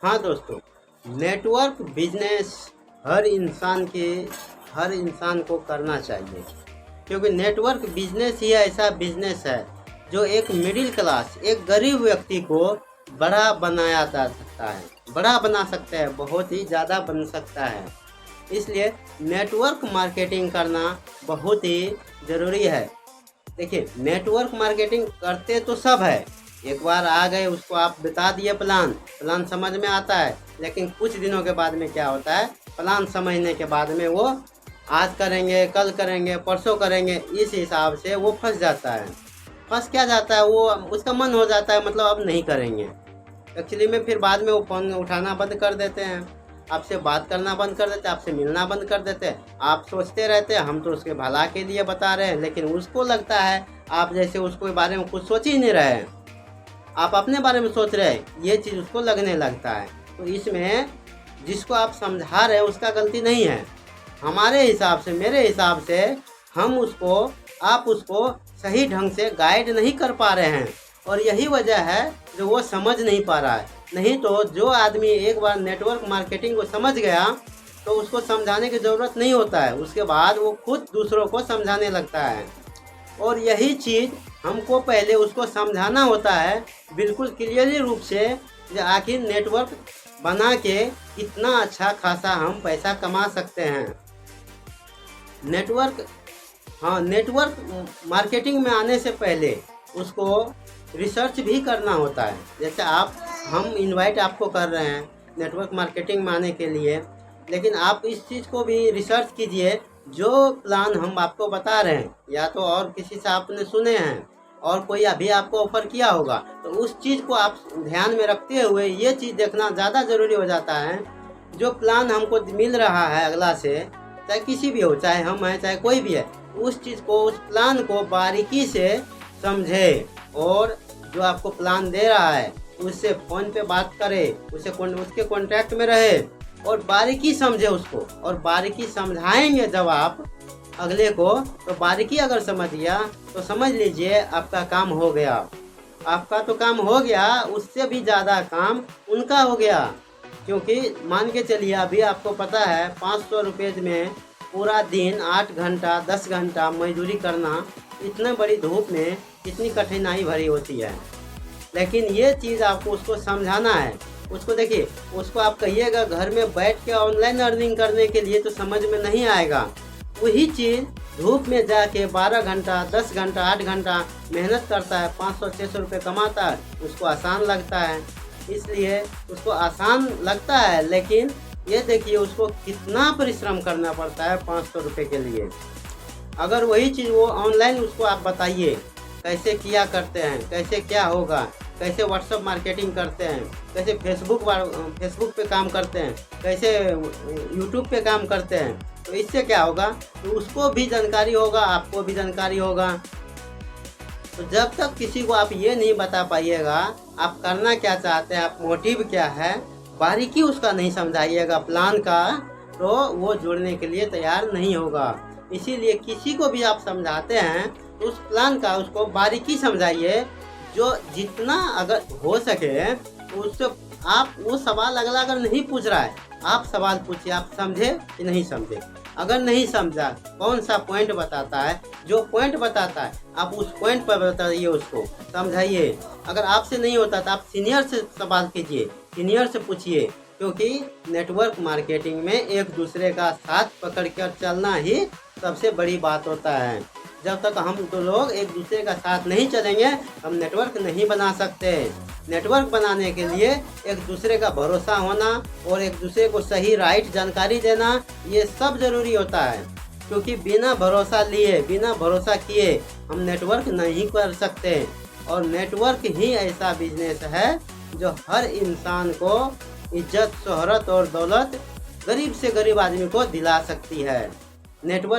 हाँ दोस्तों, network business हर इंसान को करना चाहिए, क्योंकि नेटवर्क बिजनेस ही ऐसा बिजनेस है जो एक मिडिल क्लास, एक गरीब व्यक्ति को बड़ा बनाया जा सकता है, बड़ा बना सकता है, बहुत ही ज़्यादा बन सकता है। इसलिए नेटवर्क मार्केटिंग करना बहुत ही ज़रूरी है। देखिए, नेटवर्क मार्केटिंग करते तो सब है, एक बार आ गए उसको आप बता दिए प्लान समझ में आता है, लेकिन कुछ दिनों के बाद में क्या होता है, प्लान समझने के बाद में वो आज करेंगे, कल करेंगे, परसों करेंगे, इस हिसाब से वो फंस जाता है। फंस क्या जाता है, वो उसका मन हो जाता है मतलब अब नहीं करेंगे। एक्चुअली में फिर बाद में वो फ़ोन उठाना बंद कर देते हैं, आपसे बात करना बंद कर देते हैं, आपसे मिलना बंद कर देते हैं। आप सोचते रहते हैं हम तो उसके भला के लिए बता रहे हैं, लेकिन उसको लगता है आप जैसे उसके बारे में कुछ सोच ही नहीं रहे हैं, आप अपने बारे में सोच रहे हैं, ये चीज़ उसको लगने लगता है। तो इसमें जिसको आप समझा रहे हैं उसका गलती नहीं है, हमारे हिसाब से, मेरे हिसाब से आप उसको सही ढंग से गाइड नहीं कर पा रहे हैं, और यही वजह है जो वो समझ नहीं पा रहा है। नहीं तो जो आदमी एक बार नेटवर्क मार्केटिंग को समझ गया तो उसको समझाने की ज़रूरत नहीं होता है, उसके बाद वो खुद दूसरों को समझाने लगता है। और यही चीज़ हमको पहले उसको समझाना होता है बिल्कुल क्लियरली रूप से, कि आखिर नेटवर्क बना के कितना अच्छा खासा हम पैसा कमा सकते हैं। नेटवर्क मार्केटिंग में आने से पहले उसको रिसर्च भी करना होता है। जैसे हम इनवाइट आपको कर रहे हैं नेटवर्क मार्केटिंग में आने के लिए, लेकिन आप इस चीज़ को भी रिसर्च कीजिए, जो प्लान हम आपको बता रहे हैं या तो और किसी से आपने सुने हैं और कोई अभी आपको ऑफ़र किया होगा, तो उस चीज़ को आप ध्यान में रखते हुए ये चीज़ देखना ज़्यादा ज़रूरी हो जाता है। जो प्लान हमको मिल रहा है अगला से, चाहे किसी भी हो, चाहे हम हैं चाहे कोई भी है, उस चीज़ को, उस प्लान को बारीकी से समझे, और जो आपको प्लान दे रहा है उससे फ़ोन पे बात करे, उसके कॉन्टैक्ट में रहे और बारीकी समझे उसको, और बारीकी समझाएंगे जब आप अगले को, तो बारीकी अगर समझ गया तो समझ लीजिए आपका काम हो गया। आपका तो काम हो गया, उससे भी ज़्यादा काम उनका हो गया। क्योंकि मान के चलिए अभी आपको पता है 500 रुपये में पूरा दिन 8 घंटा 10 घंटा मजदूरी करना, इतने बड़ी धूप में कितनी कठिनाई भरी होती है। लेकिन ये चीज़ आपको उसको समझाना है। उसको देखिए, उसको आप कहिएगा घर में बैठ के ऑनलाइन अर्निंग करने के लिए, तो समझ में नहीं आएगा। वही चीज़ धूप में जाके 12 घंटा 10 घंटा 8 घंटा मेहनत करता है, 500-600 रुपये कमाता है, उसको आसान लगता है। इसलिए उसको आसान लगता है, लेकिन ये देखिए उसको कितना परिश्रम करना पड़ता है 500 रुपये के लिए। अगर वही चीज़ वो ऑनलाइन उसको आप बताइए कैसे किया करते हैं, कैसे क्या होगा, कैसे व्हाट्सअप मार्केटिंग करते हैं, कैसे फेसबुक पे काम करते हैं, कैसे यूट्यूब पे काम करते हैं, तो इससे क्या होगा, तो उसको भी जानकारी होगा, आपको भी जानकारी होगा। तो जब तक किसी को आप ये नहीं बता पाइएगा आप करना क्या चाहते हैं, आप मोटिव क्या है, बारीकी उसका नहीं समझाइएगा प्लान का, तो वो जुड़ने के लिए तैयार नहीं होगा। इसीलिए किसी को भी आप समझाते हैं तो उस प्लान का उसको बारीकी समझाइए, जो जितना अगर हो सके तो उससे आप वो सवाल अगला अगर नहीं पूछ रहा है, आप सवाल पूछिए, आप समझे कि नहीं समझे। अगर नहीं समझा, कौन सा पॉइंट बताता है, जो पॉइंट बताता है आप उस पॉइंट पर बताइए, उसको समझाइए। अगर आपसे नहीं होता तो आप सीनियर से सवाल कीजिए, सीनियर से पूछिए, क्योंकि नेटवर्क मार्केटिंग में एक दूसरे का साथ पकड़ कर चलना ही सबसे बड़ी बात होता है। जब तक हम दो लोग एक दूसरे का साथ नहीं चलेंगे, हम नेटवर्क नहीं बना सकते। नेटवर्क बनाने के लिए एक दूसरे का भरोसा होना और एक दूसरे को सही राइट जानकारी देना, ये सब ज़रूरी होता है। क्योंकि बिना भरोसा लिए, बिना भरोसा किए हम नेटवर्क नहीं कर सकते। और नेटवर्क ही ऐसा बिजनेस है जो हर इंसान को इज्जत, शोहरत और दौलत गरीब से गरीब आदमी को दिला सकती है। नेटवर्क